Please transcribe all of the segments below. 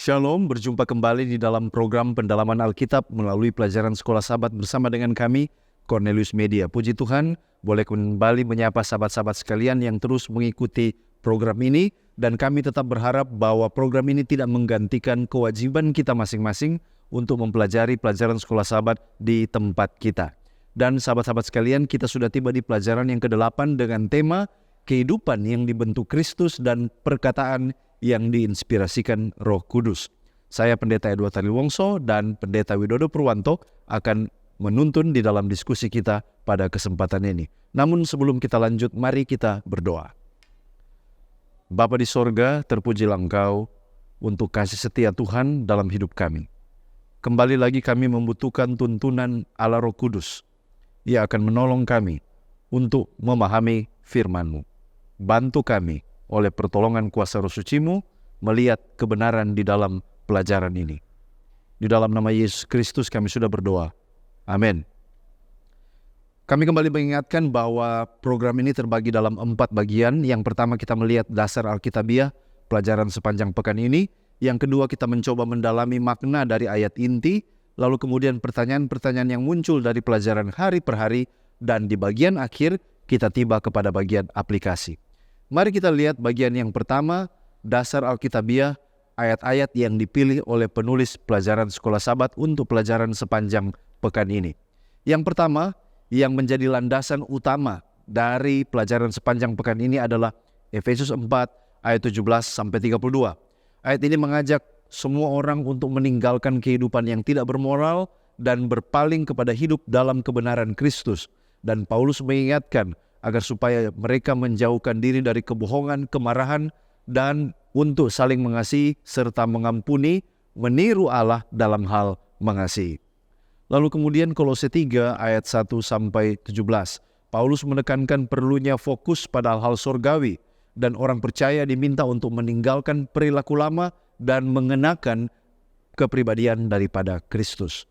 Shalom, berjumpa kembali di dalam program pendalaman Alkitab melalui pelajaran Sekolah Sabat bersama dengan kami, Cornelius Media. Puji Tuhan, boleh kembali menyapa sahabat-sahabat sekalian yang terus mengikuti program ini, dan kami tetap berharap bahwa program ini tidak menggantikan kewajiban kita masing-masing untuk mempelajari pelajaran Sekolah Sabat di tempat kita. Dan sahabat-sahabat sekalian, kita sudah tiba di pelajaran yang ke-8 dengan tema kehidupan yang dibentuk Kristus dan perkataan yang diinspirasikan Roh Kudus. Saya Pendeta Edward Taliwongso dan Pendeta Widodo Purwanto akan menuntun di dalam diskusi kita pada kesempatan ini. Namun sebelum kita lanjut, mari kita berdoa. Bapa di sorga, terpujilah Engkau untuk kasih setia Tuhan dalam hidup kami. Kembali lagi kami membutuhkan tuntunan Allah Roh Kudus. Ia akan menolong kami untuk memahami firman-Mu. Bantu kami oleh pertolongan kuasa Roh Suci-Mu melihat kebenaran di dalam pelajaran ini. Di dalam nama Yesus Kristus kami sudah berdoa. Amin. Kami kembali mengingatkan bahwa program ini terbagi dalam 4 bagian. Yang pertama kita melihat dasar Alkitabiah, pelajaran sepanjang pekan ini. Yang kedua kita mencoba mendalami makna dari ayat inti. Lalu kemudian pertanyaan-pertanyaan yang muncul dari pelajaran hari per hari. Dan di bagian akhir kita tiba kepada bagian aplikasi. Mari kita lihat bagian yang pertama, dasar Alkitabiah, ayat-ayat yang dipilih oleh penulis pelajaran Sekolah Sabat untuk pelajaran sepanjang pekan ini. Yang pertama, yang menjadi landasan utama dari pelajaran sepanjang pekan ini adalah Efesus 4 ayat 17-32. Ayat ini mengajak semua orang untuk meninggalkan kehidupan yang tidak bermoral dan berpaling kepada hidup dalam kebenaran Kristus. Dan Paulus mengingatkan agar supaya mereka menjauhkan diri dari kebohongan, kemarahan, dan untuk saling mengasihi serta mengampuni, meniru Allah dalam hal mengasihi. Lalu kemudian Kolose 3 ayat 1-17. Paulus menekankan perlunya fokus pada hal-hal surgawi, dan orang percaya diminta untuk meninggalkan perilaku lama dan mengenakan kepribadian daripada Kristus.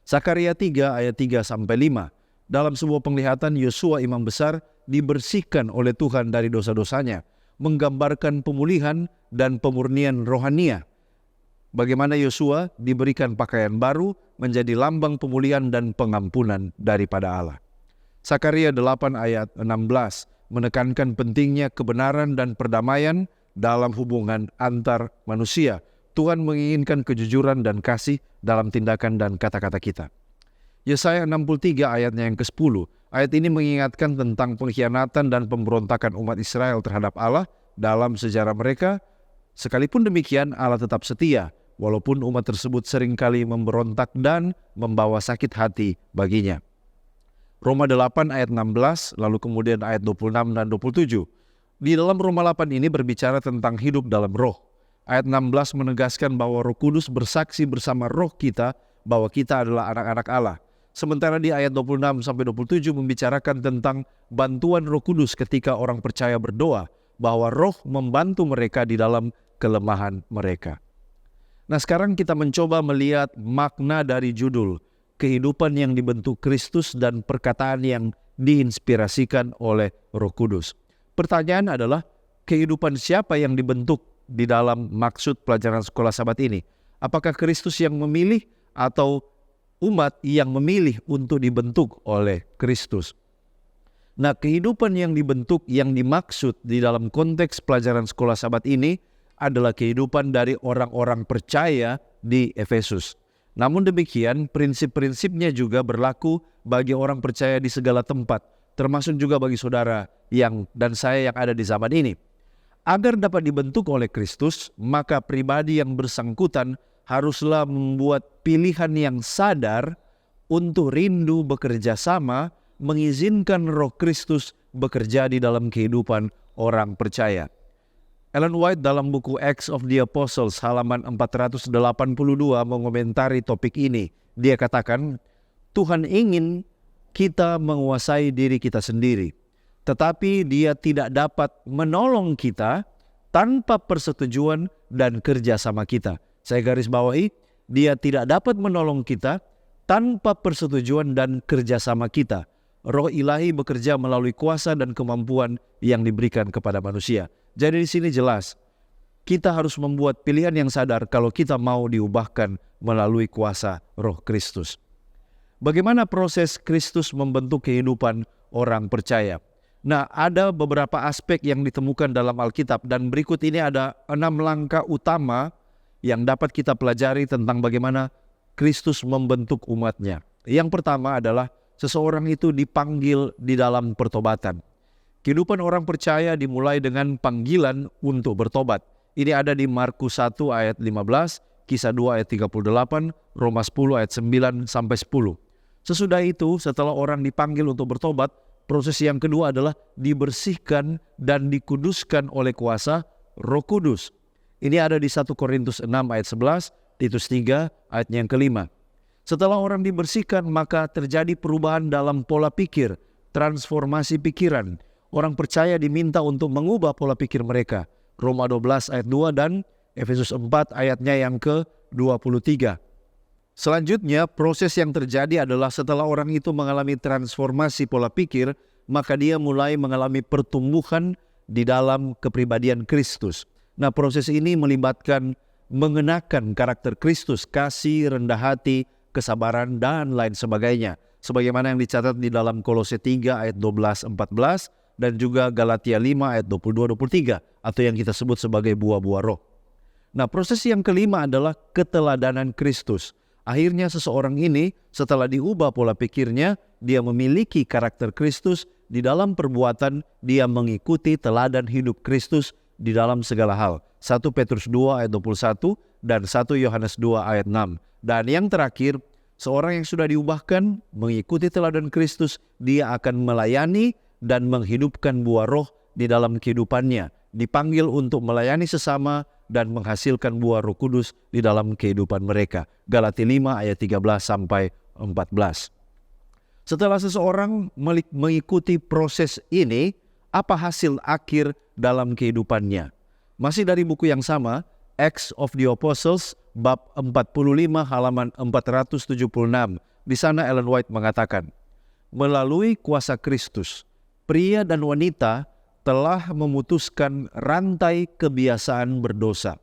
Sakaria 3 ayat 3-5. Dalam sebuah penglihatan, Yosua imam besar dibersihkan oleh Tuhan dari dosa-dosanya, menggambarkan pemulihan dan pemurnian rohania. Bagaimana Yosua diberikan pakaian baru menjadi lambang pemulihan dan pengampunan daripada Allah. Sakaria 8 ayat 16 menekankan pentingnya kebenaran dan perdamaian dalam hubungan antar manusia. Tuhan menginginkan kejujuran dan kasih dalam tindakan dan kata-kata kita. Yesaya 63 ayatnya yang ke-10. Ayat ini mengingatkan tentang pengkhianatan dan pemberontakan umat Israel terhadap Allah dalam sejarah mereka. Sekalipun demikian, Allah tetap setia, walaupun umat tersebut seringkali memberontak dan membawa sakit hati baginya. Roma 8 ayat 16, lalu kemudian ayat 26 dan 27. Di dalam Roma 8 ini berbicara tentang hidup dalam roh. Ayat 16 menegaskan bahwa Roh Kudus bersaksi bersama roh kita bahwa kita adalah anak-anak Allah. Sementara di ayat 26-27 membicarakan tentang bantuan Roh Kudus ketika orang percaya berdoa, bahwa Roh membantu mereka di dalam kelemahan mereka. Nah, sekarang kita mencoba melihat makna dari judul, kehidupan yang dibentuk Kristus dan perkataan yang diinspirasikan oleh Roh Kudus. Pertanyaan adalah, kehidupan siapa yang dibentuk di dalam maksud pelajaran Sekolah Sabat ini? Apakah Kristus yang memilih atau umat yang memilih untuk dibentuk oleh Kristus? Nah, kehidupan yang dibentuk yang dimaksud di dalam konteks pelajaran Sekolah Sabat ini adalah kehidupan dari orang-orang percaya di Efesus. Namun demikian, prinsip-prinsipnya juga berlaku bagi orang percaya di segala tempat, termasuk juga bagi saudara dan saya yang ada di zaman ini. Agar dapat dibentuk oleh Kristus, maka pribadi yang bersangkutan haruslah membuat pilihan yang sadar untuk rindu bekerja sama, mengizinkan Roh Kristus bekerja di dalam kehidupan orang percaya. Ellen White dalam buku Acts of the Apostles halaman 482 mengomentari topik ini. Dia katakan, Tuhan ingin kita menguasai diri kita sendiri, tetapi Dia tidak dapat menolong kita tanpa persetujuan dan kerjasama kita. Saya garis bawahi, Dia tidak dapat menolong kita tanpa persetujuan dan kerjasama kita. Roh Ilahi bekerja melalui kuasa dan kemampuan yang diberikan kepada manusia. Jadi di sini jelas, kita harus membuat pilihan yang sadar kalau kita mau diubahkan melalui kuasa Roh Kristus. Bagaimana proses Kristus membentuk kehidupan orang percaya? Nah, ada beberapa aspek yang ditemukan dalam Alkitab, dan berikut ini ada 6 langkah utama yang dapat kita pelajari tentang bagaimana Kristus membentuk umatnya. Yang pertama adalah seseorang itu dipanggil di dalam pertobatan. Kehidupan orang percaya dimulai dengan panggilan untuk bertobat. Ini ada di Markus 1 ayat 15, Kisah 2 ayat 38, Roma 10 ayat 9 sampai 10. Sesudah itu, setelah orang dipanggil untuk bertobat, proses yang kedua adalah dibersihkan dan dikuduskan oleh kuasa Roh Kudus. Ini ada di 1 Korintus 6 ayat 11, Titus 3 ayat yang kelima. Setelah orang dibersihkan, maka terjadi perubahan dalam pola pikir, transformasi pikiran. Orang percaya diminta untuk mengubah pola pikir mereka. Roma 12 ayat 2 dan Efesus 4 ayatnya yang ke-23. Selanjutnya, proses yang terjadi adalah setelah orang itu mengalami transformasi pola pikir, maka dia mulai mengalami pertumbuhan di dalam kepribadian Kristus. Nah, proses ini melibatkan mengenakan karakter Kristus, kasih, rendah hati, kesabaran, dan lain sebagainya. Sebagaimana yang dicatat di dalam Kolose 3 ayat 12-14 dan juga Galatia 5 ayat 22-23 atau yang kita sebut sebagai buah-buah roh. Nah, proses yang kelima adalah keteladanan Kristus. Akhirnya seseorang ini setelah diubah pola pikirnya, dia memiliki karakter Kristus. Di dalam perbuatan dia mengikuti teladan hidup Kristus di dalam segala hal. 1 Petrus 2 ayat 21 dan 1 Yohanes 2 ayat 6. Dan yang terakhir, seorang yang sudah diubahkan mengikuti teladan Kristus, dia akan melayani dan menghidupkan buah roh di dalam kehidupannya. Dipanggil untuk melayani sesama dan menghasilkan buah Roh Kudus di dalam kehidupan mereka. Galatia 5 ayat 13 sampai 14. Setelah seseorang mengikuti proses ini, apa hasil akhir dalam kehidupannya? Masih dari buku yang sama, Acts of the Apostles, bab 45 halaman 476. Di sana Ellen White mengatakan, melalui kuasa Kristus, pria dan wanita telah memutuskan rantai kebiasaan berdosa.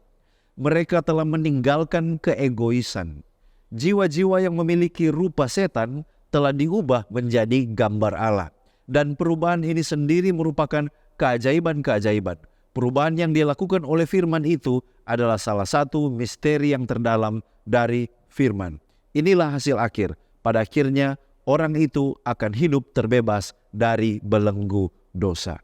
Mereka telah meninggalkan keegoisan. Jiwa-jiwa yang memiliki rupa setan telah diubah menjadi gambar Allah. Dan perubahan ini sendiri merupakan keajaiban-keajaiban. Perubahan yang dilakukan oleh firman itu adalah salah satu misteri yang terdalam dari firman. Inilah hasil akhir. Pada akhirnya orang itu akan hidup terbebas dari belenggu dosa.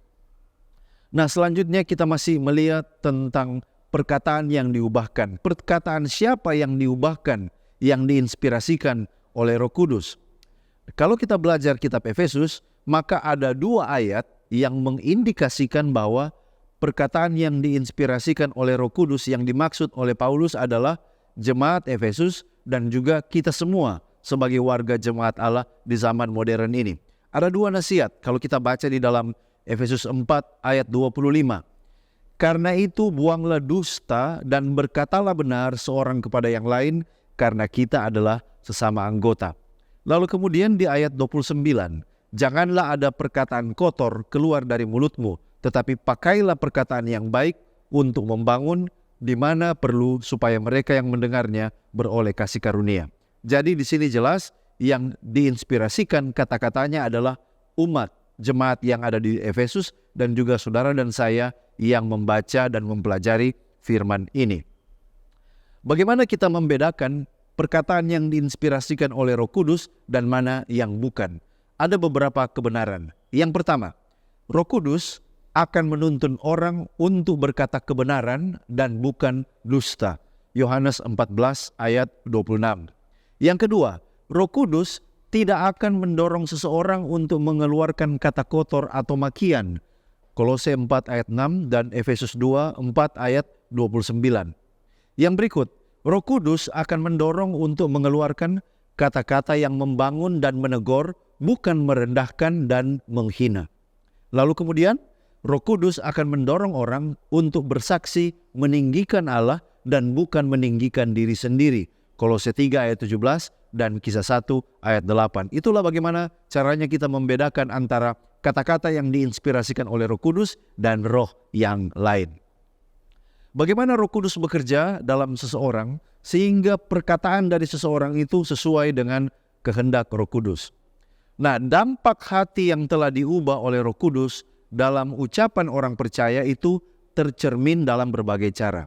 Nah, selanjutnya kita masih melihat tentang perkataan yang diubahkan. Perkataan siapa yang diubahkan, yang diinspirasikan oleh Roh Kudus? Kalau kita belajar kitab Efesus, maka ada 2 ayat yang mengindikasikan bahwa perkataan yang diinspirasikan oleh Roh Kudus yang dimaksud oleh Paulus adalah jemaat Efesus dan juga kita semua sebagai warga jemaat Allah di zaman modern ini. Ada 2 nasihat kalau kita baca di dalam Efesus 4 ayat 25. Karena itu buanglah dusta dan berkatalah benar seorang kepada yang lain karena kita adalah sesama anggota. Lalu kemudian di ayat 29, janganlah ada perkataan kotor keluar dari mulutmu, tetapi pakailah perkataan yang baik untuk membangun di mana perlu supaya mereka yang mendengarnya beroleh kasih karunia. Jadi di sini jelas yang diinspirasikan kata-katanya adalah umat jemaat yang ada di Efesus dan juga saudara dan saya yang membaca dan mempelajari firman ini. Bagaimana kita membedakan perkataan yang diinspirasikan oleh Roh Kudus dan mana yang bukan? Ada beberapa kebenaran. Yang pertama, Roh Kudus akan menuntun orang untuk berkata kebenaran dan bukan dusta. Yohanes 14 ayat 26. Yang kedua, Roh Kudus tidak akan mendorong seseorang untuk mengeluarkan kata kotor atau makian. Kolose 4 ayat 6 dan Efesus 2 4 ayat 29. Yang berikut, Roh Kudus akan mendorong untuk mengeluarkan kata-kata yang membangun dan menegur, bukan merendahkan dan menghina. Lalu kemudian, Roh Kudus akan mendorong orang untuk bersaksi meninggikan Allah dan bukan meninggikan diri sendiri. Kolose 3 ayat 17 dan Kisah 1 ayat 8. Itulah bagaimana caranya kita membedakan antara kata-kata yang diinspirasikan oleh Roh Kudus dan roh yang lain. Bagaimana Roh Kudus bekerja dalam seseorang sehingga perkataan dari seseorang itu sesuai dengan kehendak Roh Kudus. Nah, dampak hati yang telah diubah oleh Roh Kudus dalam ucapan orang percaya itu tercermin dalam berbagai cara.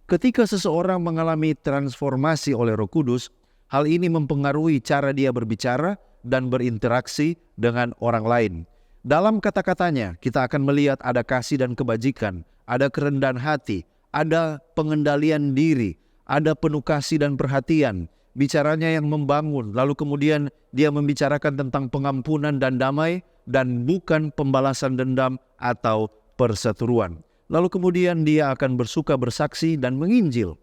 Ketika seseorang mengalami transformasi oleh Roh Kudus, hal ini mempengaruhi cara dia berbicara dan berinteraksi dengan orang lain. Dalam kata-katanya, kita akan melihat ada kasih dan kebajikan, ada kerendahan hati, ada pengendalian diri, ada penuh kasih dan perhatian. Bicaranya yang membangun, lalu kemudian dia membicarakan tentang pengampunan dan damai dan bukan pembalasan dendam atau perseteruan. Lalu kemudian dia akan bersuka bersaksi dan menginjil.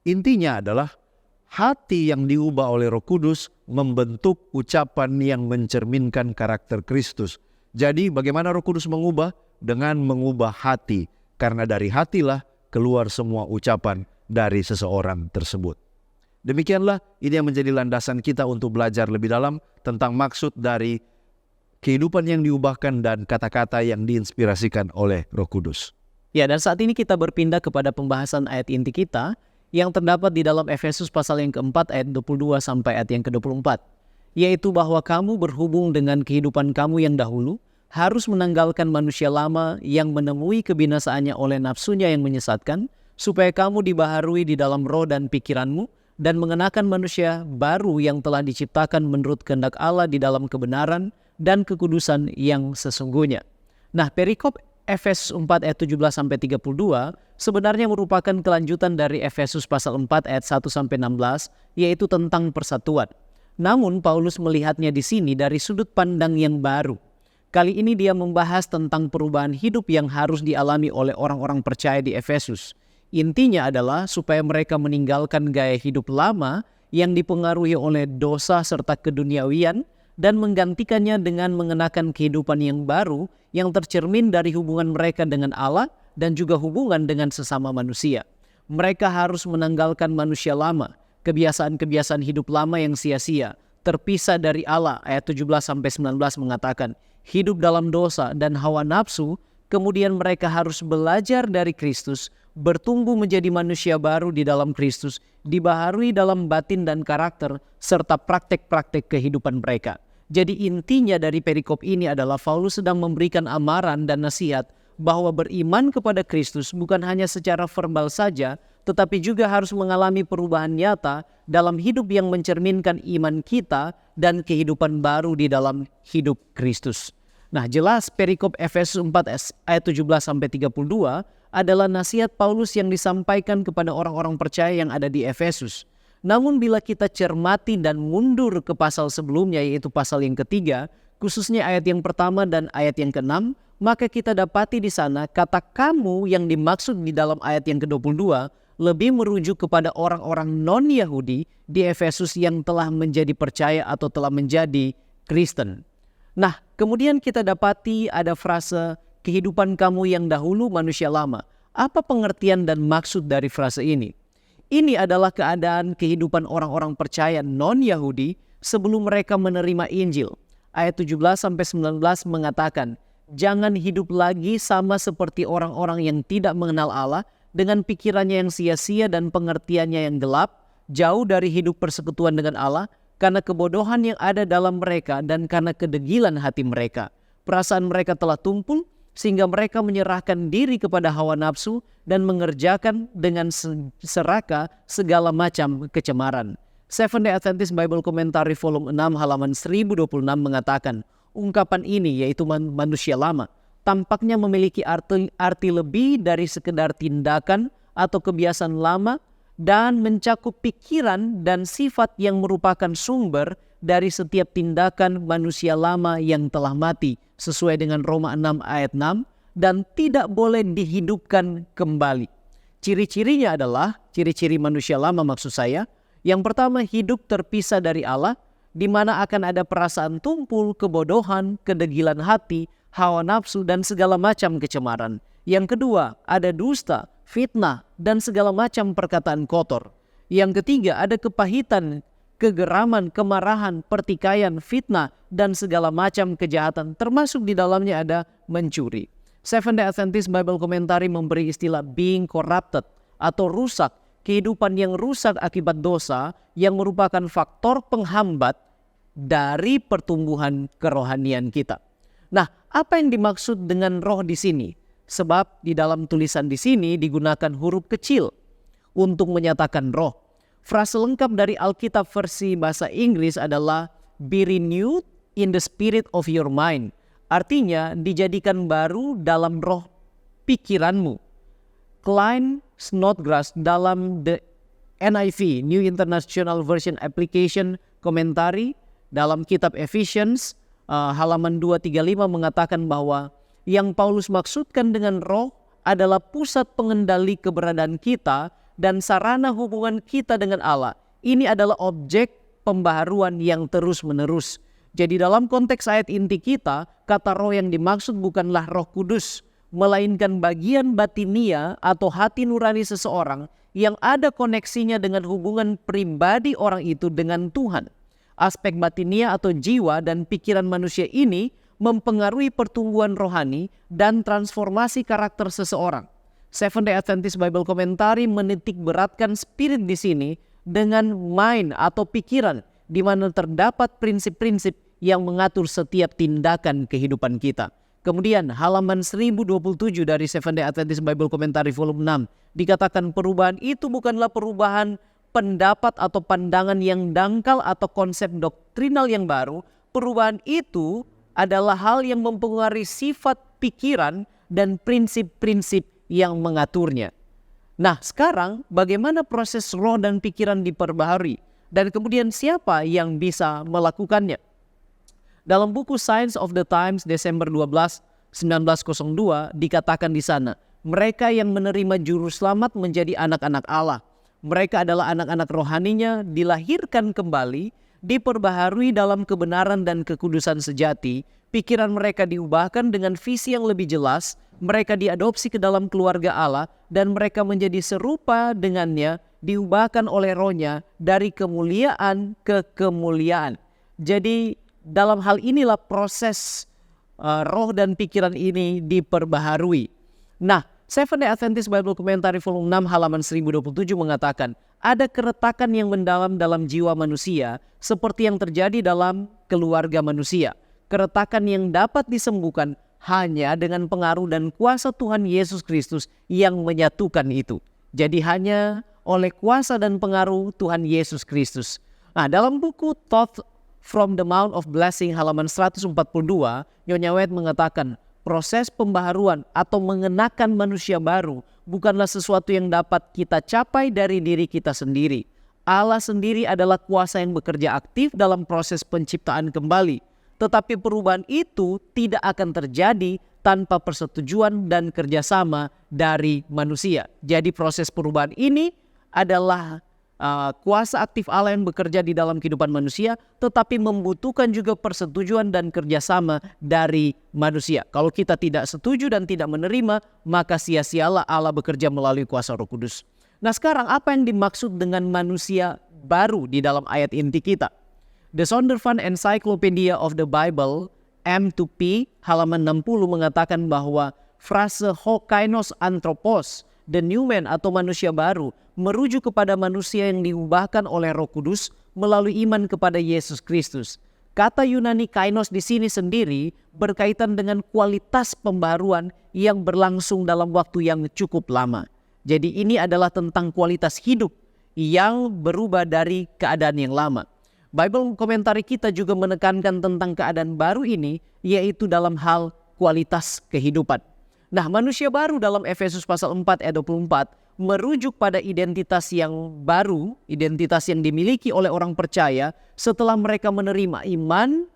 Intinya adalah hati yang diubah oleh Roh Kudus membentuk ucapan yang mencerminkan karakter Kristus. Jadi bagaimana Roh Kudus mengubah? Dengan mengubah hati, karena dari hatilah keluar semua ucapan dari seseorang tersebut. Demikianlah ini yang menjadi landasan kita untuk belajar lebih dalam tentang maksud dari kehidupan yang diubahkan dan kata-kata yang diinspirasikan oleh Roh Kudus. Ya, dan saat ini kita berpindah kepada pembahasan ayat inti kita yang terdapat di dalam Efesus pasal yang keempat ayat 22 sampai ayat yang ke-24. Yaitu bahwa kamu berhubung dengan kehidupan kamu yang dahulu harus menanggalkan manusia lama yang menemui kebinasaannya oleh nafsunya yang menyesatkan, supaya kamu dibaharui di dalam roh dan pikiranmu, dan mengenakan manusia baru yang telah diciptakan menurut kehendak Allah di dalam kebenaran dan kekudusan yang sesungguhnya. Nah, perikop Efesus 4 ayat 17-32 sebenarnya merupakan kelanjutan dari Efesus pasal 4 ayat 1-16, yaitu tentang persatuan. Namun Paulus melihatnya di sini dari sudut pandang yang baru. Kali ini dia membahas tentang perubahan hidup yang harus dialami oleh orang-orang percaya di Efesus. Intinya adalah supaya mereka meninggalkan gaya hidup lama yang dipengaruhi oleh dosa serta keduniawian dan menggantikannya dengan mengenakan kehidupan yang baru yang tercermin dari hubungan mereka dengan Allah dan juga hubungan dengan sesama manusia. Mereka harus menanggalkan manusia lama, kebiasaan-kebiasaan hidup lama yang sia-sia, terpisah dari Allah. Ayat 17-19 mengatakan, hidup dalam dosa dan hawa nafsu, kemudian mereka harus belajar dari Kristus, bertumbuh menjadi manusia baru di dalam Kristus, dibaharui dalam batin dan karakter, serta praktek-praktek kehidupan mereka. Jadi intinya dari perikop ini adalah Paulus sedang memberikan amaran dan nasihat bahwa beriman kepada Kristus bukan hanya secara verbal saja, tetapi juga harus mengalami perubahan nyata dalam hidup yang mencerminkan iman kita dan kehidupan baru di dalam hidup Kristus. Nah, jelas perikop Efesus 4 ayat 17-32 adalah nasihat Paulus yang disampaikan kepada orang-orang percaya yang ada di Efesus. Namun bila kita cermati dan mundur ke pasal sebelumnya, yaitu pasal yang ketiga, khususnya ayat yang pertama dan ayat yang ke-6, maka kita dapati di sana kata kamu yang dimaksud di dalam ayat yang ke-22 lebih merujuk kepada orang-orang non-Yahudi di Efesus yang telah menjadi percaya atau telah menjadi Kristen. Nah, kemudian kita dapati ada frase kehidupan kamu yang dahulu manusia lama. Apa pengertian dan maksud dari frase ini? Ini adalah keadaan kehidupan orang-orang percaya non-Yahudi sebelum mereka menerima Injil. Ayat 17-19 mengatakan, jangan hidup lagi sama seperti orang-orang yang tidak mengenal Allah dengan pikirannya yang sia-sia dan pengertiannya yang gelap, jauh dari hidup persekutuan dengan Allah, karena kebodohan yang ada dalam mereka dan karena kedegilan hati mereka. Perasaan mereka telah tumpul sehingga mereka menyerahkan diri kepada hawa nafsu dan mengerjakan dengan serakah segala macam kecemaran. Seventh-day Adventist Bible Commentary volume 6 halaman 1026 mengatakan, ungkapan ini yaitu manusia lama tampaknya memiliki arti lebih dari sekedar tindakan atau kebiasaan lama dan mencakup pikiran dan sifat yang merupakan sumber dari setiap tindakan manusia lama yang telah mati sesuai dengan Roma 6 ayat 6 dan tidak boleh dihidupkan kembali. Ciri-cirinya adalah, ciri-ciri manusia lama maksud saya, yang pertama hidup terpisah dari Allah, di mana akan ada perasaan tumpul, kebodohan, kedegilan hati, hawa nafsu, dan segala macam kecemaran. Yang kedua, ada dusta, fitnah, dan segala macam perkataan kotor. Yang ketiga, ada kepahitan, kegeraman, kemarahan, pertikaian, fitnah, dan segala macam kejahatan, termasuk di dalamnya ada mencuri. Seventh-day Adventist Bible Commentary memberi istilah being corrupted atau rusak, kehidupan yang rusak akibat dosa yang merupakan faktor penghambat dari pertumbuhan kerohanian kita. Nah, apa yang dimaksud dengan roh di sini? Sebab di dalam tulisan di sini digunakan huruf kecil untuk menyatakan roh. Frase lengkap dari Alkitab versi bahasa Inggris adalah be renewed in the spirit of your mind. Artinya dijadikan baru dalam roh pikiranmu. Klein Snodgrass dalam the NIV, New International Version Application Commentary, dalam kitab Ephesians halaman 235 mengatakan bahwa yang Paulus maksudkan dengan roh adalah pusat pengendali keberadaan kita dan sarana hubungan kita dengan Allah. Ini adalah objek pembaharuan yang terus-menerus. Jadi dalam konteks ayat inti kita, kata roh yang dimaksud bukanlah Roh Kudus, melainkan bagian batinia atau hati nurani seseorang yang ada koneksinya dengan hubungan pribadi orang itu dengan Tuhan. Aspek batinia atau jiwa dan pikiran manusia ini mempengaruhi pertumbuhan rohani dan transformasi karakter seseorang. Seventh-day Adventist Bible Commentary menitik beratkan spirit di sini dengan mind atau pikiran, di mana terdapat prinsip-prinsip yang mengatur setiap tindakan kehidupan kita. Kemudian halaman 1027 dari Seventh-day Adventist Bible Commentary volume 6 dikatakan perubahan itu bukanlah perubahan pendapat atau pandangan yang dangkal atau konsep doktrinal yang baru. Perubahan itu adalah hal yang mempengaruhi sifat pikiran dan prinsip-prinsip yang mengaturnya. Nah, sekarang bagaimana proses roh dan pikiran diperbaharui dan kemudian siapa yang bisa melakukannya? Dalam buku Signs of the Times Desember 12, 1902 dikatakan di sana, mereka yang menerima juru selamat menjadi anak-anak Allah. Mereka adalah anak-anak rohaninya dilahirkan kembali, diperbaharui dalam kebenaran dan kekudusan sejati. Pikiran mereka diubahkan dengan visi yang lebih jelas. Mereka diadopsi ke dalam keluarga Allah dan mereka menjadi serupa dengannya, diubahkan oleh rohnya dari kemuliaan ke kemuliaan. Jadi dalam hal inilah proses roh dan pikiran ini diperbaharui. Nah, Seventh-day Adventist Bible Commentary volume 6 halaman 1027 mengatakan ada keretakan yang mendalam dalam jiwa manusia seperti yang terjadi dalam keluarga manusia. Keretakan yang dapat disembuhkan hanya dengan pengaruh dan kuasa Tuhan Yesus Kristus yang menyatukan itu. Jadi hanya oleh kuasa dan pengaruh Tuhan Yesus Kristus. Nah, dalam buku Thought from the Mount of Blessing halaman 142, Nyonya White mengatakan proses pembaharuan atau mengenakan manusia baru bukanlah sesuatu yang dapat kita capai dari diri kita sendiri. Allah sendiri adalah kuasa yang bekerja aktif dalam proses penciptaan kembali. Tetapi perubahan itu tidak akan terjadi tanpa persetujuan dan kerjasama dari manusia. Jadi proses perubahan ini adalah kuasa aktif Allah yang bekerja di dalam kehidupan manusia, tetapi membutuhkan juga persetujuan dan kerjasama dari manusia. Kalau kita tidak setuju dan tidak menerima, maka sia-sialah Allah bekerja melalui kuasa Roh Kudus. Nah, sekarang apa yang dimaksud dengan manusia baru di dalam ayat inti kita? The Zondervan Encyclopedia of the Bible M2P halaman 60 mengatakan bahwa frase hokainos anthropos, the new man atau manusia baru, merujuk kepada manusia yang diubahkan oleh Roh Kudus melalui iman kepada Yesus Kristus. Kata Yunani kainos di sini sendiri berkaitan dengan kualitas pembaruan yang berlangsung dalam waktu yang cukup lama. Jadi ini adalah tentang kualitas hidup yang berubah dari keadaan yang lama. Bible komentari kita juga menekankan tentang keadaan baru ini, yaitu dalam hal kualitas kehidupan. Nah, manusia baru dalam Efesus pasal 4 ayat 24 merujuk pada identitas yang baru, identitas yang dimiliki oleh orang percaya setelah mereka menerima iman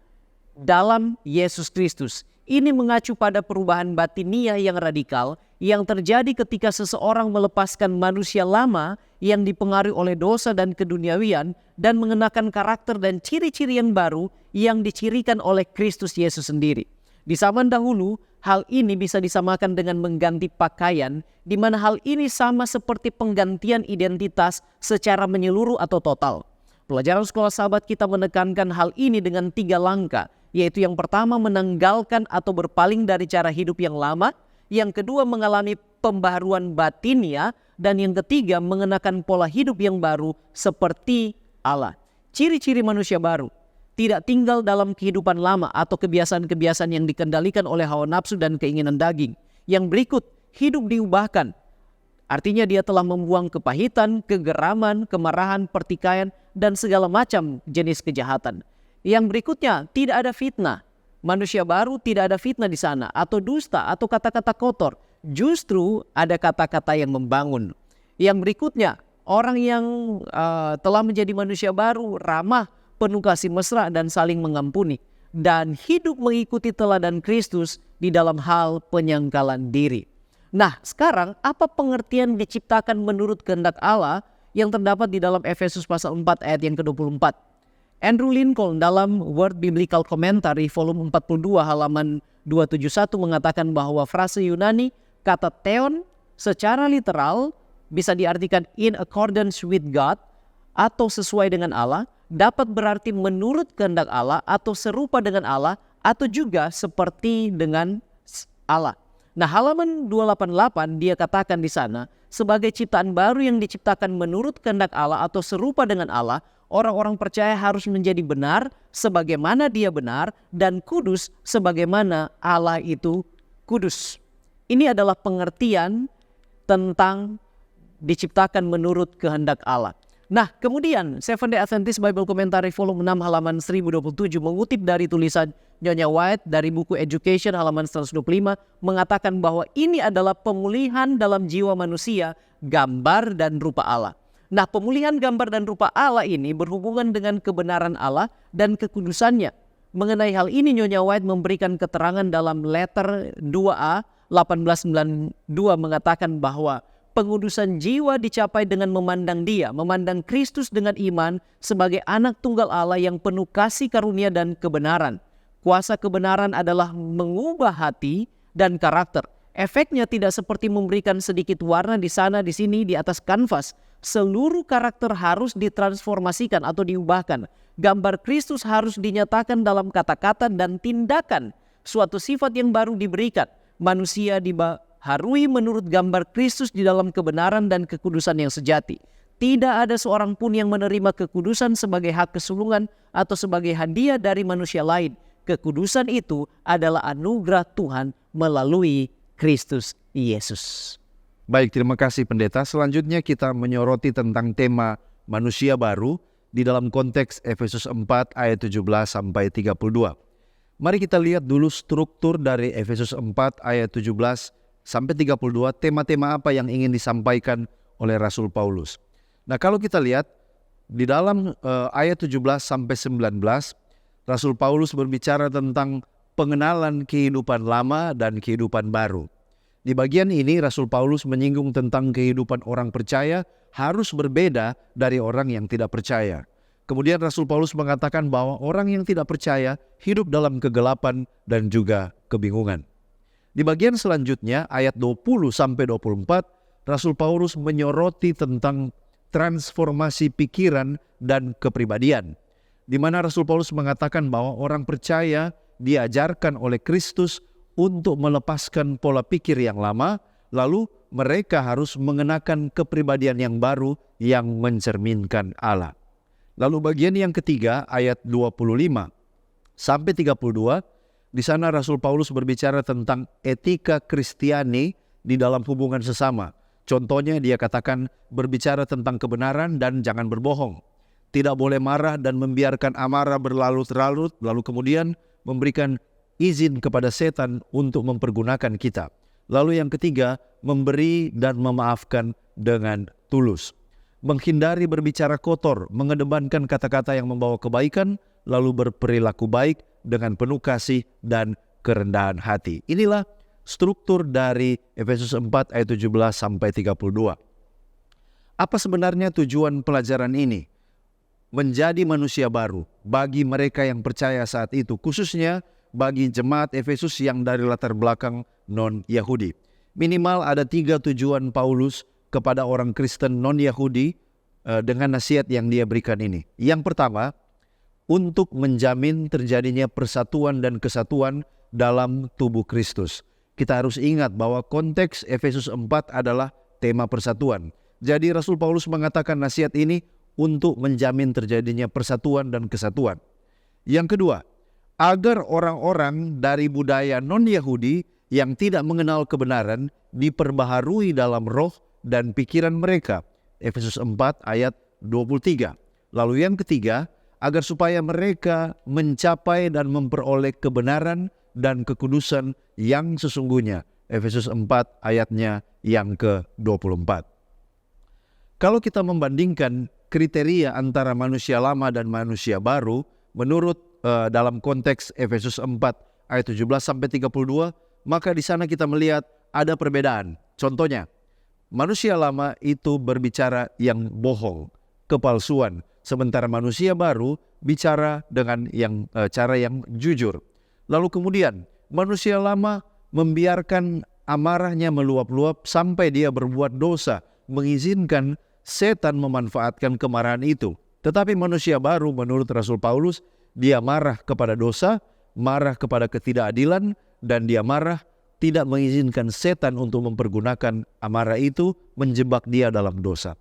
dalam Yesus Kristus. Ini mengacu pada perubahan batinia yang radikal yang terjadi ketika seseorang melepaskan manusia lama yang dipengaruhi oleh dosa dan keduniawian dan mengenakan karakter dan ciri-ciri yang baru yang dicirikan oleh Kristus Yesus sendiri. Di zaman dahulu, hal ini bisa disamakan dengan mengganti pakaian, di mana hal ini sama seperti penggantian identitas secara menyeluruh atau total. Pelajaran sekolah sahabat kita menekankan hal ini dengan 3 langkah, yaitu yang pertama menanggalkan atau berpaling dari cara hidup yang lama, Yang kedua mengalami pembaharuan batinnya. Dan yang ketiga mengenakan pola hidup yang baru seperti Allah. Ciri-ciri manusia baru. Tidak tinggal dalam kehidupan lama atau kebiasaan-kebiasaan yang dikendalikan oleh hawa nafsu dan keinginan daging. Yang berikut, hidup diubahkan. Artinya dia telah membuang kepahitan, kegeraman, kemarahan, pertikaian, dan segala macam jenis kejahatan. Yang berikutnya, tidak ada fitnah. Manusia baru tidak ada fitnah di sana, atau dusta, atau kata-kata kotor. Justru ada kata-kata yang membangun. Yang berikutnya, orang yang telah menjadi manusia baru, ramah, penuh kasih mesra, dan saling mengampuni. Dan hidup mengikuti teladan Kristus di dalam hal penyangkalan diri. Nah, sekarang apa pengertian diciptakan menurut kehendak Allah yang terdapat di dalam Efesus pasal 4 ayat yang ke-24? Andrew Lincoln dalam Word Biblical Commentary volume 42 halaman 271 mengatakan bahwa frase Yunani kata theon secara literal bisa diartikan in accordance with God atau sesuai dengan Allah, dapat berarti menurut kehendak Allah atau serupa dengan Allah atau juga seperti dengan Allah. Nah, halaman 288 dia katakan di sana, sebagai ciptaan baru yang diciptakan menurut kehendak Allah atau serupa dengan Allah, orang-orang percaya harus menjadi benar sebagaimana dia benar dan kudus sebagaimana Allah itu kudus. Ini adalah pengertian tentang diciptakan menurut kehendak Allah. Nah, kemudian Seventh Day Adventist Bible Commentary volume 6 halaman 1027 mengutip dari tulisan Nyonya White dari buku Education halaman 125 mengatakan bahwa ini adalah pemulihan dalam jiwa manusia, gambar dan rupa Allah. Nah, pemulihan gambar dan rupa Allah ini berhubungan dengan kebenaran Allah dan kekudusannya. Mengenai hal ini Nyonya White memberikan keterangan dalam letter 2A 1892 mengatakan bahwa pengudusan jiwa dicapai dengan memandang Dia, memandang Kristus dengan iman sebagai anak tunggal Allah yang penuh kasih karunia dan kebenaran. Kuasa kebenaran adalah mengubah hati dan karakter. Efeknya tidak seperti memberikan sedikit warna di sana di sini di atas kanvas. Seluruh karakter harus ditransformasikan atau diubahkan. Gambar Kristus harus dinyatakan dalam kata-kata dan tindakan. Suatu sifat yang baru diberikan. Manusia dibaharui menurut gambar Kristus di dalam kebenaran dan kekudusan yang sejati. Tidak ada seorang pun yang menerima kekudusan sebagai hak kesulungan atau sebagai hadiah dari manusia lain. Kekudusan itu adalah anugerah Tuhan melalui Kristus Yesus. Baik, terima kasih pendeta. Selanjutnya kita menyoroti tentang tema manusia baru di dalam konteks Efesus 4 ayat 17 sampai 32. Mari kita lihat dulu struktur dari Efesus 4 ayat 17 sampai 32, tema-tema apa yang ingin disampaikan oleh Rasul Paulus. Nah, kalau kita lihat di dalam ayat 17 sampai 19, Rasul Paulus berbicara tentang pengenalan kehidupan lama dan kehidupan baru. Di bagian ini Rasul Paulus menyinggung tentang kehidupan orang percaya harus berbeda dari orang yang tidak percaya. Kemudian Rasul Paulus mengatakan bahwa orang yang tidak percaya hidup dalam kegelapan dan juga kebingungan. Di bagian selanjutnya ayat 20 sampai 24, Rasul Paulus menyoroti tentang transformasi pikiran dan kepribadian. Di mana Rasul Paulus mengatakan bahwa orang percaya diajarkan oleh Kristus untuk melepaskan pola pikir yang lama, lalu mereka harus mengenakan kepribadian yang baru yang mencerminkan Allah. Lalu bagian yang ketiga ayat 25 sampai 32, di sana Rasul Paulus berbicara tentang etika Kristiani di dalam hubungan sesama. Contohnya dia katakan berbicara tentang kebenaran dan jangan berbohong. Tidak boleh marah dan membiarkan amarah berlarut-larut, lalu kemudian memberikan izin kepada setan untuk mempergunakan kita. Lalu yang ketiga, memberi dan memaafkan dengan tulus. Menghindari berbicara kotor, mengedepankan kata-kata yang membawa kebaikan, lalu berperilaku baik dengan penuh kasih dan kerendahan hati. Inilah struktur dari Efesus 4 ayat 17 sampai 32. Apa sebenarnya tujuan pelajaran ini? Menjadi manusia baru bagi mereka yang percaya saat itu, khususnya bagi jemaat Efesus yang dari latar belakang non-Yahudi. Minimal ada 3 tujuan Paulus kepada orang Kristen non-Yahudi dengan nasihat yang dia berikan ini. Yang pertama, untuk menjamin terjadinya persatuan dan kesatuan dalam tubuh Kristus. kita harus ingat bahwa konteks Efesus 4 adalah tema persatuan. Jadi Rasul Paulus mengatakan nasihat ini untuk menjamin terjadinya persatuan dan kesatuan. Yang kedua, agar orang-orang dari budaya non-Yahudi yang tidak mengenal kebenaran diperbaharui dalam roh dan pikiran mereka. Efesus 4 ayat 23. Lalu yang ketiga, agar supaya mereka mencapai dan memperoleh kebenaran dan kekudusan yang sesungguhnya. Efesus 4 ayatnya yang ke-24. Kalau kita membandingkan kriteria antara manusia lama dan manusia baru, menurut dalam konteks Efesus 4 ayat 17-32, maka di sana kita melihat ada perbedaan. Contohnya, manusia lama itu berbicara yang bohong, kepalsuan, sementara manusia baru bicara dengan cara yang jujur. Lalu kemudian, manusia lama membiarkan amarahnya meluap-luap sampai dia berbuat dosa, mengizinkan setan memanfaatkan kemarahan itu. Tetapi manusia baru menurut Rasul Paulus, dia marah kepada dosa, marah kepada ketidakadilan, dan dia marah tidak mengizinkan setan untuk mempergunakan amarah itu menjebak dia dalam dosa.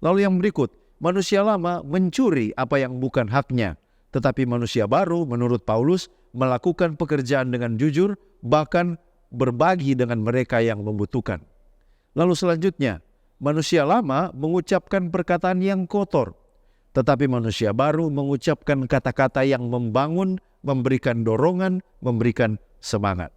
Lalu yang berikut, manusia lama mencuri apa yang bukan haknya. Tetapi manusia baru menurut Paulus melakukan pekerjaan dengan jujur, bahkan berbagi dengan mereka yang membutuhkan. Lalu selanjutnya, manusia lama mengucapkan perkataan yang kotor. Tetapi manusia baru mengucapkan kata-kata yang membangun, memberikan dorongan, memberikan semangat.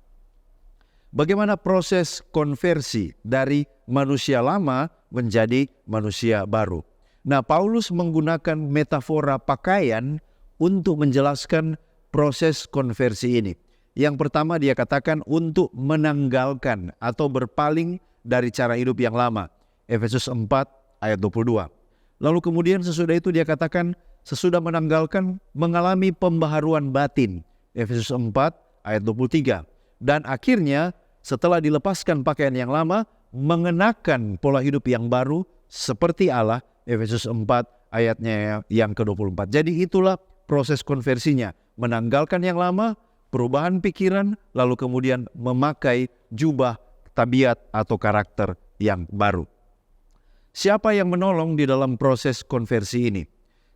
Bagaimana proses konversi dari manusia lama menjadi manusia baru? Nah, Paulus menggunakan metafora pakaian untuk menjelaskan proses konversi ini. Yang pertama dia katakan untuk menanggalkan atau berpaling dari cara hidup yang lama. Efesus 4 ayat 22. Lalu kemudian sesudah itu dia katakan sesudah menanggalkan mengalami pembaharuan batin. Efesus 4 ayat 23. Dan akhirnya setelah dilepaskan pakaian yang lama, mengenakan pola hidup yang baru seperti Allah. Efesus 4 ayatnya yang ke-24. Jadi itulah proses konversinya. Menanggalkan yang lama, perubahan pikiran, lalu kemudian memakai jubah tabiat atau karakter yang baru. Siapa yang menolong di dalam proses konversi ini?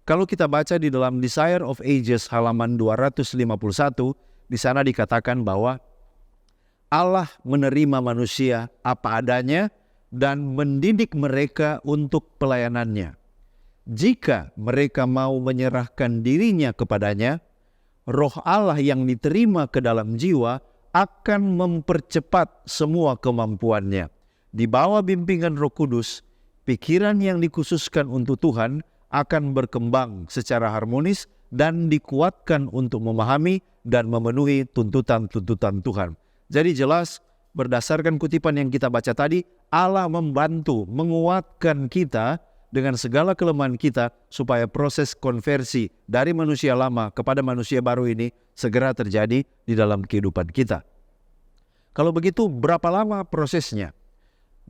Kalau kita baca di dalam Desire of Ages halaman 251, di sana dikatakan bahwa Allah menerima manusia apa adanya dan mendidik mereka untuk pelayanannya. Jika mereka mau menyerahkan dirinya kepadanya, Roh Allah yang diterima ke dalam jiwa akan mempercepat semua kemampuannya. Di bawah bimbingan Roh Kudus, pikiran yang dikhususkan untuk Tuhan akan berkembang secara harmonis dan dikuatkan untuk memahami dan memenuhi tuntutan-tuntutan Tuhan. Jadi jelas berdasarkan kutipan yang kita baca tadi, Allah membantu, menguatkan kita dengan segala kelemahan kita supaya proses konversi dari manusia lama kepada manusia baru ini segera terjadi di dalam kehidupan kita. Kalau begitu berapa lama prosesnya?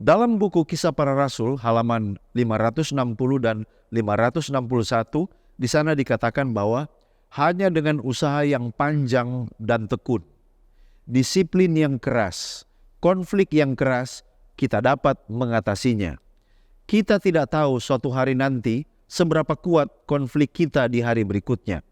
Dalam buku Kisah Para Rasul halaman 560 dan 561 di sana dikatakan bahwa hanya dengan usaha yang panjang dan tekun, disiplin yang keras, konflik yang keras, kita dapat mengatasinya. Kita tidak tahu suatu hari nanti seberapa kuat konflik kita di hari berikutnya.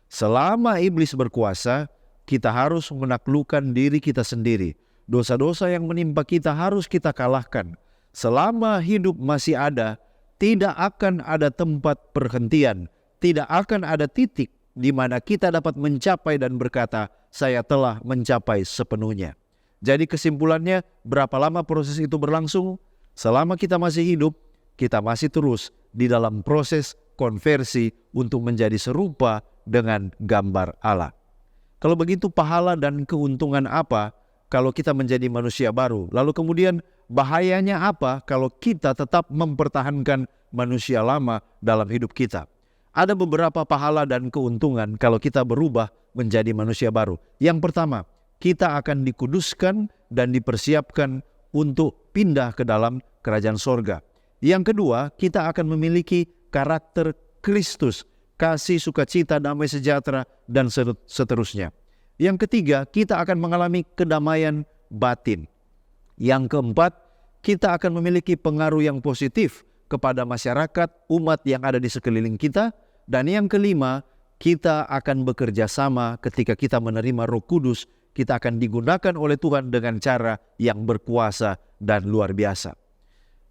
Selama iblis berkuasa, kita harus menaklukkan diri kita sendiri. Dosa-dosa yang menimpa kita harus kita kalahkan. Selama hidup masih ada, tidak akan ada tempat perhentian. Tidak akan ada titik di mana kita dapat mencapai dan berkata, saya telah mencapai sepenuhnya. Jadi kesimpulannya, berapa lama proses itu berlangsung? Selama kita masih hidup, kita masih terus di dalam proses konversi untuk menjadi serupa dengan gambar Allah. Kalau begitu, pahala dan keuntungan apa kalau kita menjadi manusia baru? Lalu kemudian bahayanya apa kalau kita tetap mempertahankan manusia lama dalam hidup kita? Ada beberapa pahala dan keuntungan kalau kita berubah menjadi manusia baru. Yang pertama, kita akan dikuduskan dan dipersiapkan untuk pindah ke dalam kerajaan sorga. Yang kedua, kita akan memiliki karakter Kristus, kasih, sukacita, damai sejahtera, dan seterusnya. Yang ketiga, kita akan mengalami kedamaian batin. Yang keempat, kita akan memiliki pengaruh yang positif kepada masyarakat, umat yang ada di sekeliling kita. Dan yang kelima, kita akan bekerja sama ketika kita menerima Roh Kudus. Kita akan digunakan oleh Tuhan dengan cara yang berkuasa dan luar biasa.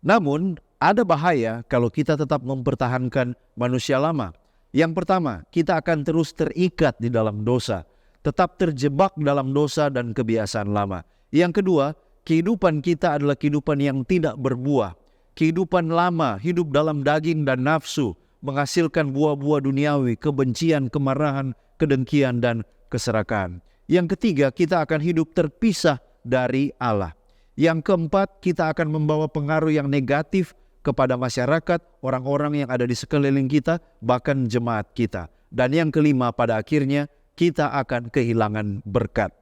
Namun, ada bahaya kalau kita tetap mempertahankan manusia lama. Yang pertama, kita akan terus terikat di dalam dosa, tetap terjebak dalam dosa dan kebiasaan lama. Yang kedua, kehidupan kita adalah kehidupan yang tidak berbuah. Kehidupan lama, hidup dalam daging dan nafsu, menghasilkan buah-buah duniawi, kebencian, kemarahan, kedengkian, dan keserakahan. Yang ketiga, kita akan hidup terpisah dari Allah. Yang keempat, kita akan membawa pengaruh yang negatif kepada masyarakat, orang-orang yang ada di sekeliling kita, bahkan jemaat kita. Dan yang kelima, pada akhirnya kita akan kehilangan berkat.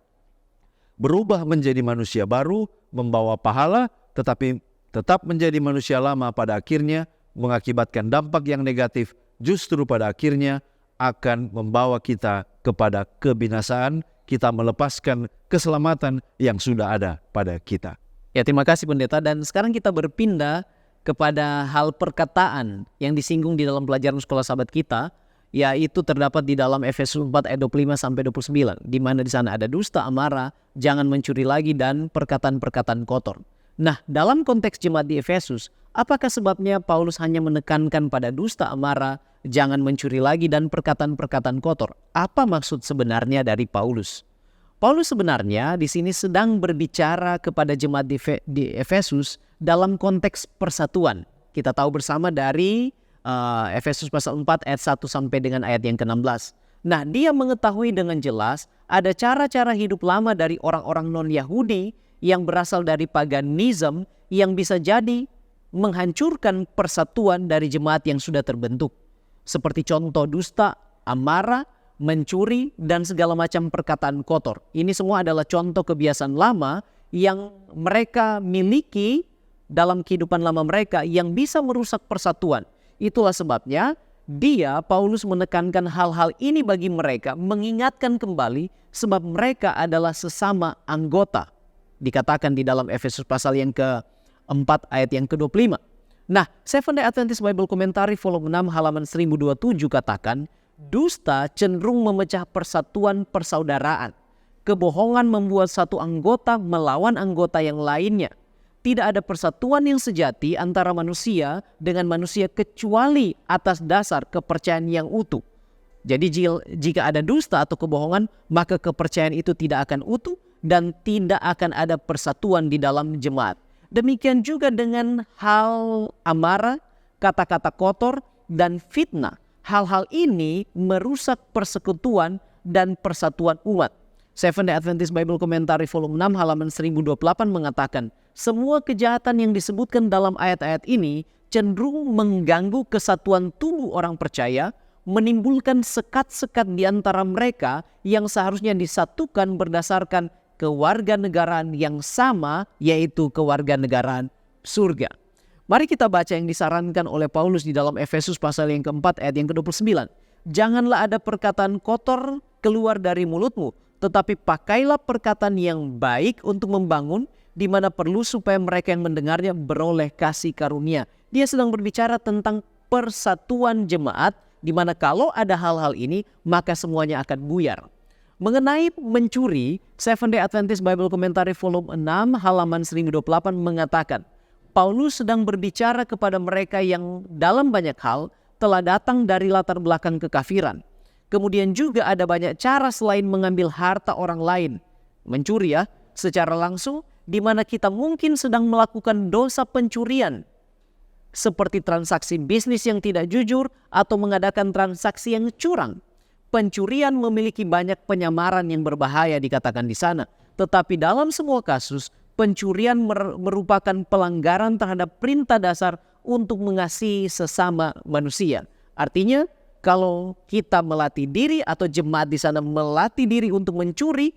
Berubah menjadi manusia baru, membawa pahala, tetapi tetap menjadi manusia lama pada akhirnya mengakibatkan dampak yang negatif, justru pada akhirnya akan membawa kita kepada kebinasaan. Kita melepaskan keselamatan yang sudah ada pada kita. Ya, terima kasih Pendeta. Dan sekarang kita berpindah kepada hal perkataan yang disinggung di dalam pelajaran sekolah sahabat kita, yaitu terdapat di dalam Efesus 4 ayat 25-29, di mana di sana ada dusta, amarah, jangan mencuri lagi, dan perkataan-perkataan kotor. Nah, dalam konteks jemaat di Efesus, apakah sebabnya Paulus hanya menekankan pada dusta, amarah, jangan mencuri lagi, dan perkataan-perkataan kotor? Apa maksud sebenarnya dari Paulus? Paulus sebenarnya di sini sedang berbicara kepada jemaat di Efesus dalam konteks persatuan. Kita tahu bersama dari Efesus pasal 4 ayat 1 sampai dengan ayat yang ke-16. Nah, dia mengetahui dengan jelas ada cara-cara hidup lama dari orang-orang non-Yahudi yang berasal dari paganisme yang bisa jadi menghancurkan persatuan dari jemaat yang sudah terbentuk. Seperti contoh dusta, amarah, mencuri, dan segala macam perkataan kotor. Ini semua adalah contoh kebiasaan lama yang mereka miliki dalam kehidupan lama mereka yang bisa merusak persatuan. Itulah sebabnya Paulus menekankan hal-hal ini bagi mereka, mengingatkan kembali sebab mereka adalah sesama anggota. Dikatakan di dalam Efesus pasal yang ke-4 ayat yang ke-25. Nah, Seventh Day Adventist Bible Commentary volume 6 halaman 1027 katakan, dusta cenderung memecah persatuan persaudaraan. Kebohongan membuat satu anggota melawan anggota yang lainnya. Tidak ada persatuan yang sejati antara manusia dengan manusia kecuali atas dasar kepercayaan yang utuh. Jadi jika ada dusta atau kebohongan, maka kepercayaan itu tidak akan utuh dan tidak akan ada persatuan di dalam jemaat. Demikian juga dengan hal amarah, kata-kata kotor, dan fitnah. Hal-hal ini merusak persekutuan dan persatuan umat. Seventh Day Adventist Bible Commentary volume 6 halaman 1028 mengatakan, semua kejahatan yang disebutkan dalam ayat-ayat ini cenderung mengganggu kesatuan tubuh orang percaya, menimbulkan sekat-sekat di antara mereka yang seharusnya disatukan berdasarkan kewarganegaraan yang sama, yaitu kewarganegaraan surga. Mari kita baca yang disarankan oleh Paulus di dalam Efesus pasal yang keempat ayat yang ke-29. Janganlah ada perkataan kotor keluar dari mulutmu, tetapi pakailah perkataan yang baik untuk membangun, di mana perlu supaya mereka yang mendengarnya beroleh kasih karunia. Dia sedang berbicara tentang persatuan jemaat, di mana kalau ada hal-hal ini, maka semuanya akan buyar. Mengenai mencuri, Seventh Day Adventist Bible Commentary volume 6 halaman 1028 mengatakan, Paulus sedang berbicara kepada mereka yang dalam banyak hal telah datang dari latar belakang kekafiran. Kemudian juga ada banyak cara selain mengambil harta orang lain. Mencuri ya, secara langsung, di mana kita mungkin sedang melakukan dosa pencurian. Seperti transaksi bisnis yang tidak jujur atau mengadakan transaksi yang curang. Pencurian memiliki banyak penyamaran yang berbahaya dikatakan di sana. Tetapi dalam semua kasus, pencurian merupakan pelanggaran terhadap perintah dasar untuk mengasihi sesama manusia. Artinya, kalau kita melatih diri atau jemaat di sana melatih diri untuk mencuri,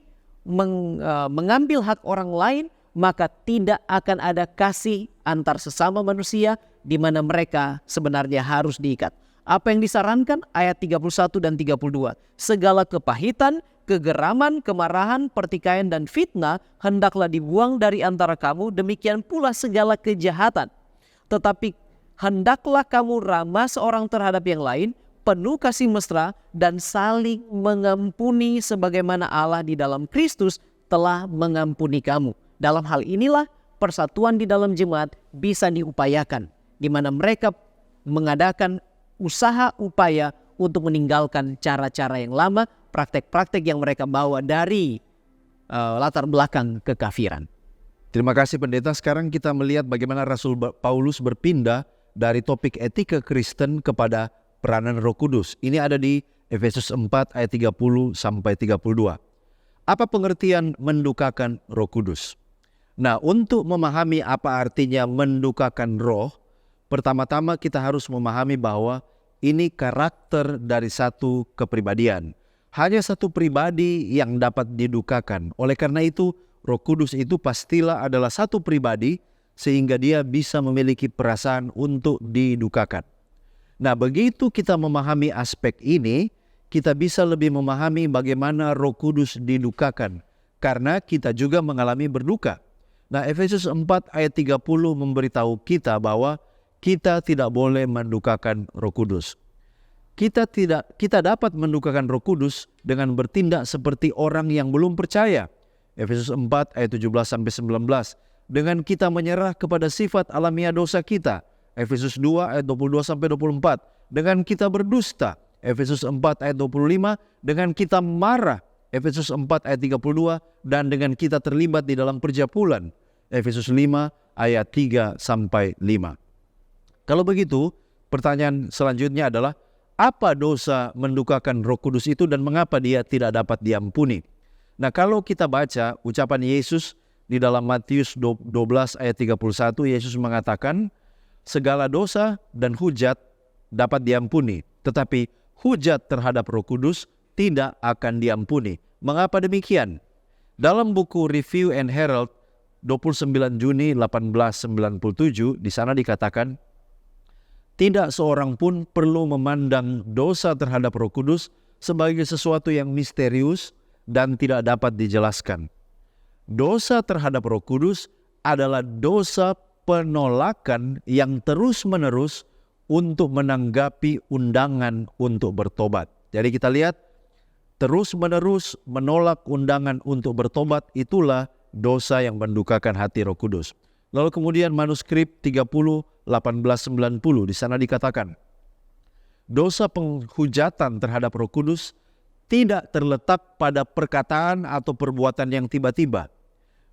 mengambil hak orang lain, maka tidak akan ada kasih antar sesama manusia di mana mereka sebenarnya harus diikat. Apa yang disarankan? Ayat 31 dan 32. Segala kepahitan, kegeraman, kemarahan, pertikaian, dan fitnah hendaklah dibuang dari antara kamu, demikian pula segala kejahatan. Tetapi hendaklah kamu ramah seorang terhadap yang lain, penuh kasih mesra, dan saling mengampuni sebagaimana Allah di dalam Kristus telah mengampuni kamu. Dalam hal inilah persatuan di dalam jemaat bisa diupayakan, di mana mereka mengadakan usaha upaya untuk meninggalkan cara-cara yang lama, praktek-praktek yang mereka bawa dari latar belakang kekafiran. Terima kasih pendeta. Sekarang kita melihat bagaimana Rasul Paulus berpindah dari topik etika Kristen kepada peranan Roh Kudus. Ini ada di Efesus 4 ayat 30 sampai 32. Apa pengertian mendukakan Roh Kudus? Nah, untuk memahami apa artinya mendukakan roh, pertama-tama kita harus memahami bahwa ini karakter dari satu kepribadian. Hanya satu pribadi yang dapat didukakan. Oleh karena itu, Roh Kudus itu pastilah adalah satu pribadi sehingga dia bisa memiliki perasaan untuk didukakan. Nah, begitu kita memahami aspek ini, kita bisa lebih memahami bagaimana Roh Kudus didukakan. Karena kita juga mengalami berduka. Nah, Efesus 4 ayat 30 memberitahu kita bahwa kita tidak boleh mendukakan Roh Kudus. Kita dapat mendukakan Roh Kudus dengan bertindak seperti orang yang belum percaya. Efesus 4 ayat 17 sampai 19. Dengan kita menyerah kepada sifat alamiah dosa kita. Efesus 2 ayat 22 sampai 24. Dengan kita berdusta. Efesus 4 ayat 25. Dengan kita marah. Efesus 4 ayat 32. Dan dengan kita terlibat di dalam perjapulan. Efesus 5 ayat 3 sampai 5. Kalau begitu, pertanyaan selanjutnya adalah, apa dosa mendukakan Roh Kudus itu dan mengapa dia tidak dapat diampuni? Nah, kalau kita baca ucapan Yesus di dalam Matius 12 ayat 31, Yesus mengatakan, segala dosa dan hujat dapat diampuni, tetapi hujat terhadap Roh Kudus tidak akan diampuni. Mengapa demikian? Dalam buku Review and Herald 29 Juni 1897, di sana dikatakan, tidak seorang pun perlu memandang dosa terhadap Roh Kudus sebagai sesuatu yang misterius dan tidak dapat dijelaskan. Dosa terhadap Roh Kudus adalah dosa penolakan yang terus-menerus untuk menanggapi undangan untuk bertobat. Jadi kita lihat, terus-menerus menolak undangan untuk bertobat, itulah dosa yang mendukakan hati Roh Kudus. Lalu kemudian manuskrip 30-1890 di sana dikatakan, dosa penghujatan terhadap Roh Kudus tidak terletak pada perkataan atau perbuatan yang tiba-tiba.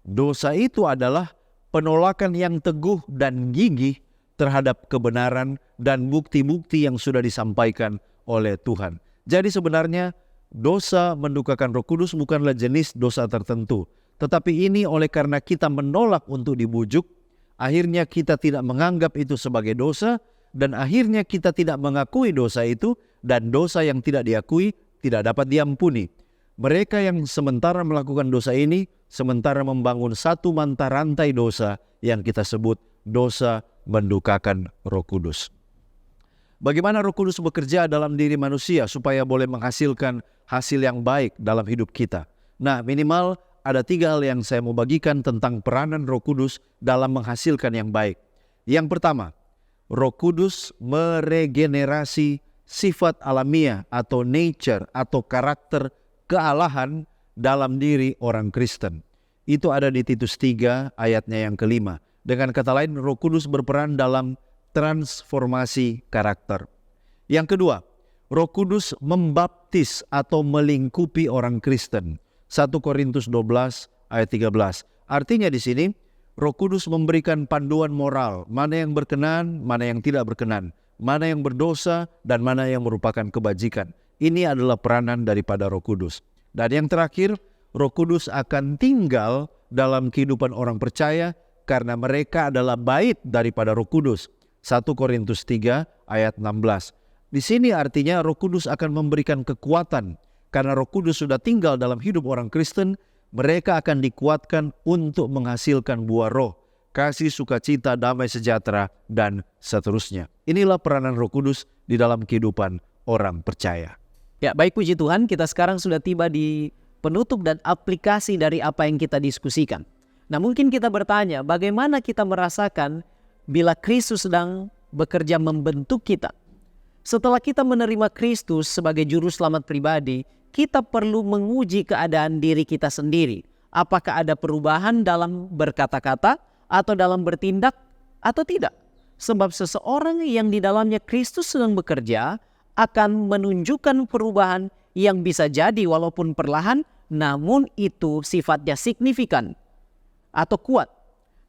Dosa itu adalah penolakan yang teguh dan gigih terhadap kebenaran dan bukti-bukti yang sudah disampaikan oleh Tuhan. Jadi sebenarnya dosa mendukakan Roh Kudus bukanlah jenis dosa tertentu. Tetapi ini oleh karena kita menolak untuk dibujuk, akhirnya kita tidak menganggap itu sebagai dosa, dan akhirnya kita tidak mengakui dosa itu, dan dosa yang tidak diakui tidak dapat diampuni. Mereka yang sementara melakukan dosa ini, sementara membangun satu mata rantai dosa yang kita sebut dosa mendukakan Roh Kudus. Bagaimana Roh Kudus bekerja dalam diri manusia supaya boleh menghasilkan hasil yang baik dalam hidup kita? Nah, minimal ada 3 hal yang saya mau bagikan tentang peranan Roh Kudus dalam menghasilkan yang baik. Yang pertama, Roh Kudus meregenerasi sifat alamiah atau nature atau karakter kealahan dalam diri orang Kristen. Itu ada di Titus 3 ayatnya yang kelima. Dengan kata lain, Roh Kudus berperan dalam transformasi karakter. Yang kedua, Roh Kudus membaptis atau melingkupi orang Kristen. 1 Korintus 12 ayat 13. Artinya di sini Roh Kudus memberikan panduan moral, mana yang berkenan, mana yang tidak berkenan, mana yang berdosa dan mana yang merupakan kebajikan. Ini adalah peranan daripada Roh Kudus. Dan yang terakhir, Roh Kudus akan tinggal dalam kehidupan orang percaya karena mereka adalah bait daripada Roh Kudus. 1 Korintus 3 ayat 16. Di sini artinya Roh Kudus akan memberikan kekuatan. Karena Roh Kudus sudah tinggal dalam hidup orang Kristen, mereka akan dikuatkan untuk menghasilkan buah roh, kasih, sukacita, damai sejahtera, dan seterusnya. Inilah peranan Roh Kudus di dalam kehidupan orang percaya. Ya, baik, puji Tuhan, kita sekarang sudah tiba di penutup dan aplikasi dari apa yang kita diskusikan. Nah, mungkin kita bertanya, bagaimana kita merasakan bila Kristus sedang bekerja membentuk kita? Setelah kita menerima Kristus sebagai juru selamat pribadi, kita perlu menguji keadaan diri kita sendiri. Apakah ada perubahan dalam berkata-kata atau dalam bertindak atau tidak? Sebab seseorang yang di dalamnya Kristus sedang bekerja akan menunjukkan perubahan yang bisa jadi walaupun perlahan, namun itu sifatnya signifikan atau kuat.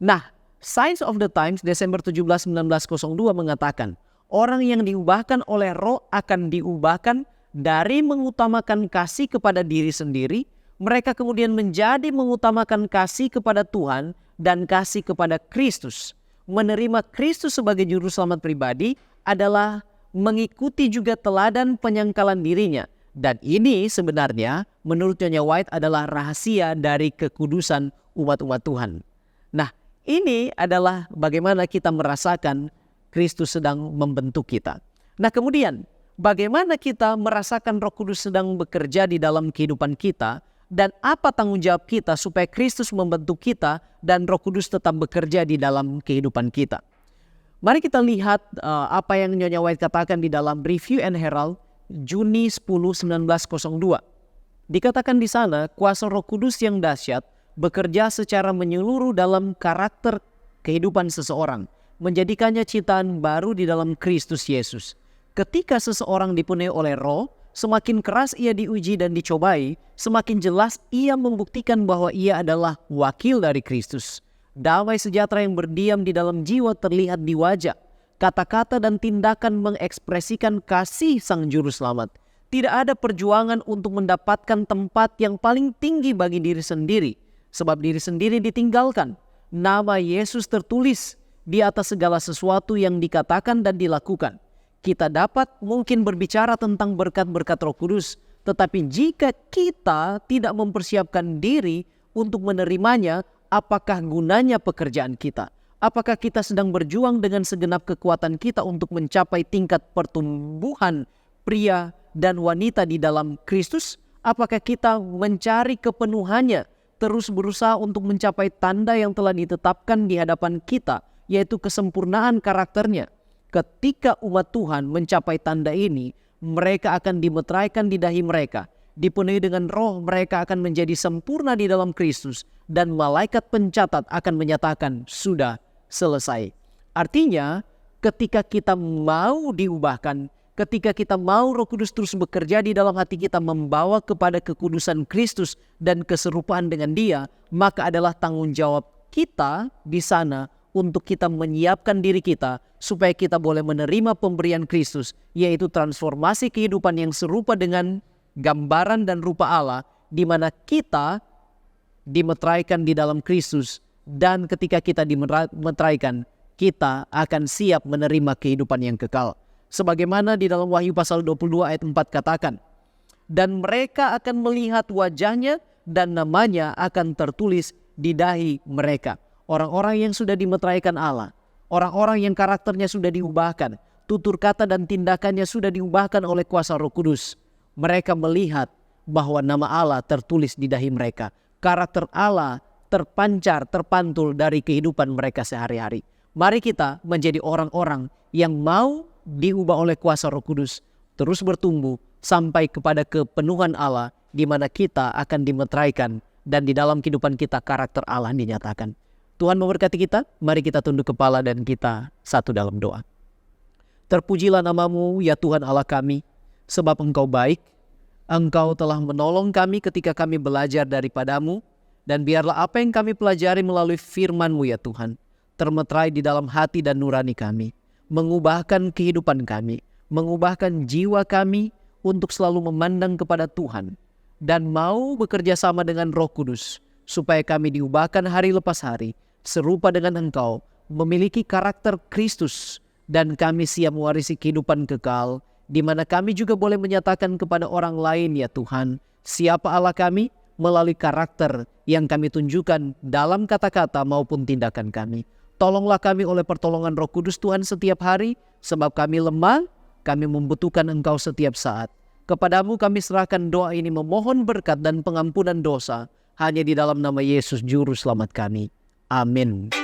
Nah, Signs of the Times Desember 17, 1902 mengatakan, orang yang diubahkan oleh Roh akan diubahkan dari mengutamakan kasih kepada diri sendiri, mereka kemudian menjadi mengutamakan kasih kepada Tuhan dan kasih kepada Kristus. Menerima Kristus sebagai juru selamat pribadi adalah mengikuti juga teladan penyangkalan dirinya. Dan ini sebenarnya menurut Nyonya White adalah rahasia dari kekudusan umat-umat Tuhan. Nah, ini adalah bagaimana kita merasakan Kristus sedang membentuk kita. Nah, kemudian bagaimana kita merasakan Roh Kudus sedang bekerja di dalam kehidupan kita, dan apa tanggung jawab kita supaya Kristus membentuk kita dan Roh Kudus tetap bekerja di dalam kehidupan kita. Mari kita lihat apa yang Nyonya White katakan di dalam Review and Herald Juni 10, 1902. Dikatakan di sana, kuasa Roh Kudus yang dahsyat bekerja secara menyeluruh dalam karakter kehidupan seseorang, menjadikannya ciptaan baru di dalam Kristus Yesus. Ketika seseorang dipenuhi oleh Roh, semakin keras ia diuji dan dicobai, semakin jelas ia membuktikan bahwa ia adalah wakil dari Kristus. Damai sejahtera yang berdiam di dalam jiwa terlihat di wajah. Kata-kata dan tindakan mengekspresikan kasih Sang Juru Selamat. Tidak ada perjuangan untuk mendapatkan tempat yang paling tinggi bagi diri sendiri, sebab diri sendiri ditinggalkan. Nama Yesus tertulis di atas segala sesuatu yang dikatakan dan dilakukan. Kita dapat mungkin berbicara tentang berkat-berkat Roh Kudus, tetapi jika kita tidak mempersiapkan diri untuk menerimanya, apakah gunanya pekerjaan kita? Apakah kita sedang berjuang dengan segenap kekuatan kita untuk mencapai tingkat pertumbuhan pria dan wanita di dalam Kristus? Apakah kita mencari kepenuhannya, terus berusaha untuk mencapai tanda yang telah ditetapkan di hadapan kita, yaitu kesempurnaan karakternya? Ketika umat Tuhan mencapai tanda ini, mereka akan dimeteraikan di dahi mereka. Dipenuhi dengan Roh, mereka akan menjadi sempurna di dalam Kristus. Dan malaikat pencatat akan menyatakan, sudah selesai. Artinya, ketika kita mau diubahkan, ketika kita mau Roh Kudus terus bekerja di dalam hati kita, membawa kepada kekudusan Kristus dan keserupaan dengan Dia, maka adalah tanggung jawab kita di sana untuk kita menyiapkan diri kita supaya kita boleh menerima pemberian Kristus, yaitu transformasi kehidupan yang serupa dengan gambaran dan rupa Allah, di mana kita dimeteraikan di dalam Kristus, dan ketika kita dimeteraikan, kita akan siap menerima kehidupan yang kekal. Sebagaimana di dalam Wahyu pasal 22 ayat 4 katakan, dan mereka akan melihat wajahnya dan namanya akan tertulis di dahi mereka. Orang-orang yang sudah dimeteraikan Allah, orang-orang yang karakternya sudah diubahkan, tutur kata dan tindakannya sudah diubahkan oleh kuasa Roh Kudus. Mereka melihat bahwa nama Allah tertulis di dahi mereka. Karakter Allah terpancar, terpantul dari kehidupan mereka sehari-hari. Mari kita menjadi orang-orang yang mau diubah oleh kuasa Roh Kudus, terus bertumbuh sampai kepada kepenuhan Allah, di mana kita akan dimeteraikan dan di dalam kehidupan kita karakter Allah dinyatakan. Tuhan memberkati kita, mari kita tunduk kepala dan kita satu dalam doa. Terpujilah nama-Mu ya Tuhan Allah kami, sebab Engkau baik, Engkau telah menolong kami ketika kami belajar daripada-Mu, dan biarlah apa yang kami pelajari melalui firman-Mu ya Tuhan, termeterai di dalam hati dan nurani kami, mengubahkan kehidupan kami, mengubahkan jiwa kami untuk selalu memandang kepada Tuhan, dan mau bekerja sama dengan Roh Kudus, supaya kami diubahkan hari lepas hari, serupa dengan Engkau, memiliki karakter Kristus, dan kami siap mewarisi kehidupan kekal, di mana kami juga boleh menyatakan kepada orang lain ya Tuhan, siapa Allah kami melalui karakter yang kami tunjukkan dalam kata-kata maupun tindakan kami. Tolonglah kami oleh pertolongan Roh Kudus Tuhan setiap hari, sebab kami lemah, kami membutuhkan Engkau setiap saat. Kepadamu kami serahkan doa ini memohon berkat dan pengampunan dosa hanya di dalam nama Yesus Juru Selamat kami. Amin.